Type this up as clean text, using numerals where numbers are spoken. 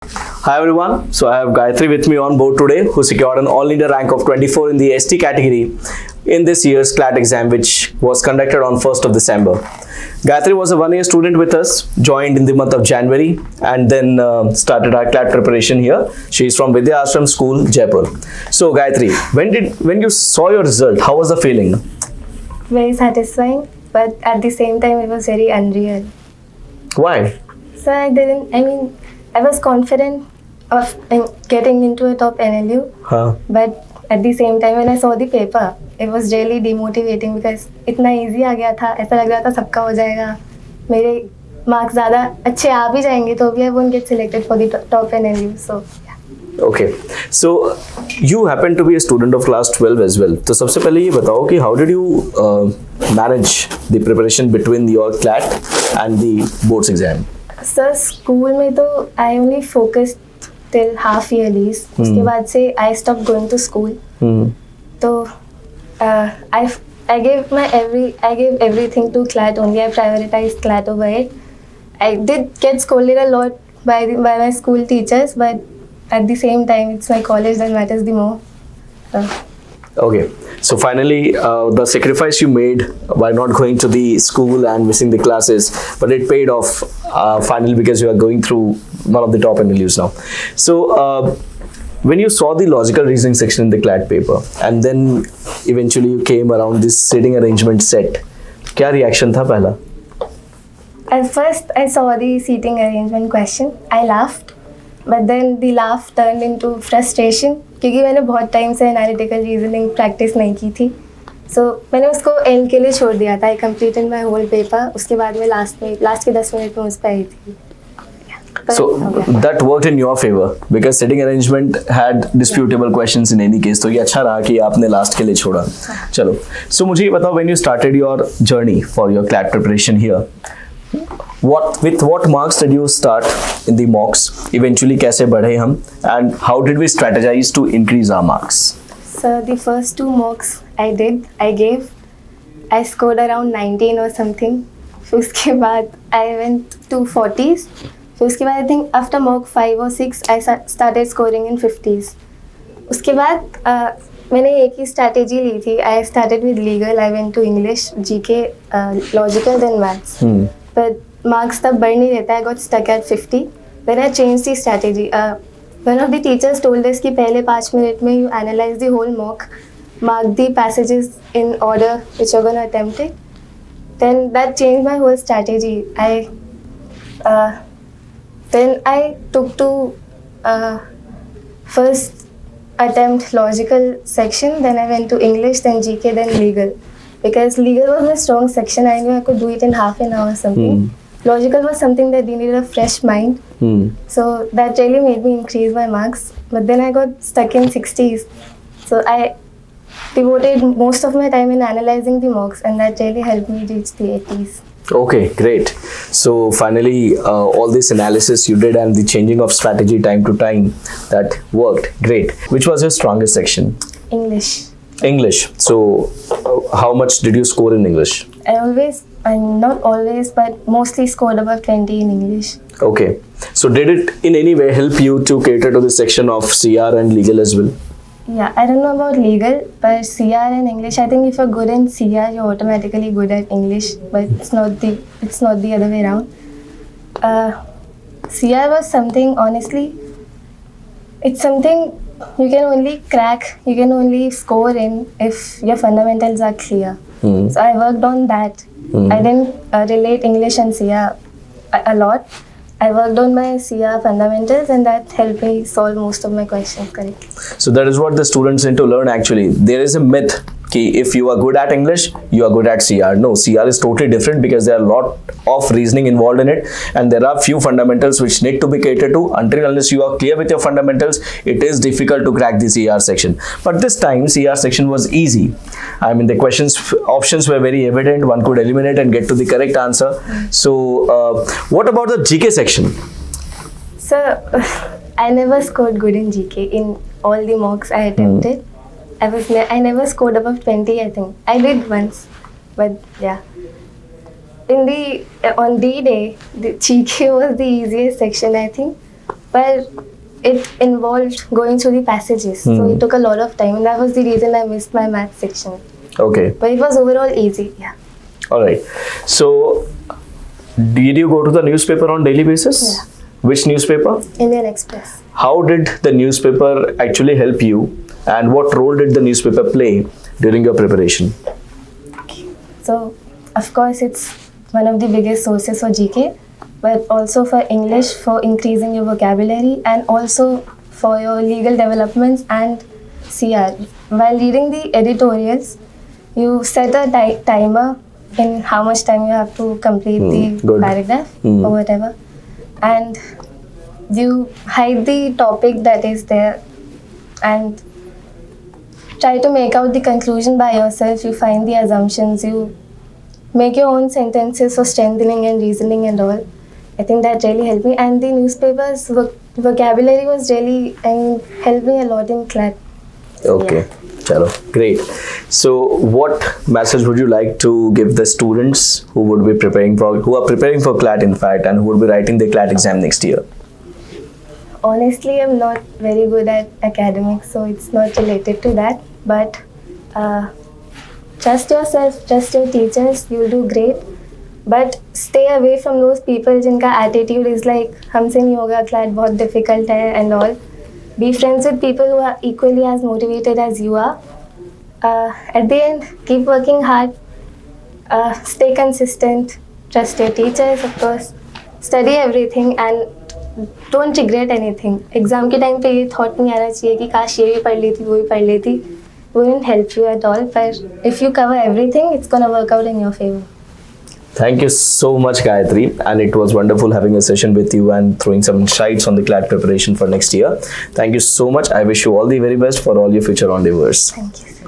Hi everyone, so I have Gayatri with me on board today who secured an All India rank of 24 in the ST category in this year's CLAT exam which was conducted on 1st of December. Gayatri was a one-year student with us, joined in the month of January and then started our CLAT preparation here. She is from Vidya Ashram School, Jaipur. So Gayatri, when you saw your result, how was the feeling? Very satisfying, but at the same time it was very unreal. Why? So I was confident of getting into a top NLU, but at the same time when I saw the paper, it was really demotivating because इतना easy आ गया था, ऐसा लग रहा था सबका हो जाएगा, मेरे marks ज़्यादा अच्छे आ भी जाएंगे तो भी I won't get selected for the top NLU, so yeah. Okay, so you happen to be a student of class 12 as well. तो सबसे पहले ये बताओ कि how did you manage the preparation between your CLAT and the boards exam? Sir, school में तो I only focused till half yearlies. उसके बाद से I stopped going to school. तो I gave everything to CLAT only. I prioritized CLAT over it. I did get scolded a lot by my school teachers, but at the same time, it's my college that matters the more. Okay, so finally, the sacrifice you made by not going to the school and missing the classes, but it paid off finally because you are going through one of the top NLUs now. So, when you saw the logical reasoning section in the CLAT paper, and then eventually you came around this seating arrangement set, क्या reaction था पहला? At first, I saw the seating arrangement question. I laughed, but then the laugh turned into frustration क्योंकि मैंने बहुत time से analytical reasoning practice नहीं की थी. सो मैंने उसको एंड के लिए छोड़ दिया था. I completed my whole paper. उसके बाद में लास्ट के 10 मिनट में उस पर आई थी. So that worked in your favor because sitting arrangement had disputable questions in any case. तो ये अच्छा रहा कि आपने लास्ट के लिए छोड़ा. चलो. So मुझे ये बताओ, when you started your journey for your CLAT preparation here, with what marks did you start in the mocks? Eventually कैसे बढ़े हम? And how did we strategize to increase our marks? So the first 2 mocks I scored around 19 or something. फिर उसके बाद I went to 40s. फिर उसके बाद I think after mock 5 or 6 I started scoring in 50s. उसके बाद मैंने एक ही strategy ली थी. I started with legal. I went to English, GK, logical, then maths. But marks तब बढ़ नहीं रहता. I got stuck at 50. Then I changed the strategy. One of the teachers told us कि पहले 5 मिनट में you analyze the whole mock, mark the passages in order which you're going to attempt it. Then that changed my whole strategy. Then I took to first attempt logical section, then I went to English, then GK, then legal. Because legal was my strong section, I knew I could do it in half an hour or something. Logical was something that needed a fresh mind. So that really made me increase my marks. But then I got stuck in 60s. So I devoted most of my time in analyzing the mocks and that really helped me reach the 80s. Okay, great. So finally, all this analysis you did and the changing of strategy time to time, that worked. Great. Which was your strongest section? English. So how much did you score in English? Not always, but mostly scored above 20 in English. Okay. So did it in any way help you to cater to the section of CR and legal as well? Yeah, I don't know about legal, but CR and English, I think if you're good in CR, you're automatically good at English, but it's not the other way around. CR was something, honestly, it's something you can only crack, you can only score in if your fundamentals are clear. So I worked on that. I didn't relate English and CR a lot. I worked on my CR fundamentals and that helped me solve most of my questions correctly. So that is what the students need to learn actually. There is a myth that if you are good at English, you are good at CR. No, CR is totally different because there are a lot of reasoning involved in it and there are few fundamentals which need to be catered to. Until unless you are clear with your fundamentals, it is difficult to crack the CR section. But this time CR section was easy. I mean the options were very evident. One could eliminate and get to the correct answer. So what about the GK section? So I never scored good in GK in all the mocks I attempted. I never scored above 20, I think. I did once, but yeah. On D-Day, the GK was the easiest section, I think. but it involved going through the passages. So it took a lot of time, and that was the reason I missed my math section. Okay. But it was overall easy, yeah. All right. So, did you go to the newspaper on daily basis? Yeah. Which newspaper? Indian Express. How did the newspaper actually help you, and what role did the newspaper play during your preparation? So, of course, it's one of the biggest sources for GK, but also for English, for increasing your vocabulary, and also for your legal developments and CR. While reading the editorials, you set a timer in how much time you have to complete the good. paragraph or whatever, and you hide the topic that is there and try to make out the conclusion by yourself. You find the assumptions, you make your own sentences for strengthening and reasoning and all. I think that really helped me, and the newspaper's vocabulary was really and helped me a lot in CLAT. Okay. Chalo, great. So, what message would you like to give the students who would be who are preparing for CLAT in fact, and who would be writing the CLAT exam next year? Honestly, I'm not very good at academics, so it's not related to that. But trust yourself, trust your teachers, you'll do great. But stay away from those people जिनका attitude is like हमसे नहीं होगा, CLAT बहुत difficult है and all. Be friends with people who are equally as motivated as you are. At the end, keep working hard. Stay consistent. Trust your teachers, of course. Study everything and don't regret anything. Exam के time पे ये thought नहीं आना चाहिए कि काश ये भी पढ़ लेती, वो भी पढ़ लेती. It wouldn't help you at all. But if you cover everything, it's gonna work out in your favor. Thank you so much, Gayatri, and it was wonderful having a session with you and throwing some insights on the CLAT preparation for next year. Thank you so much. I wish you all the very best for all your future endeavors. Thank you.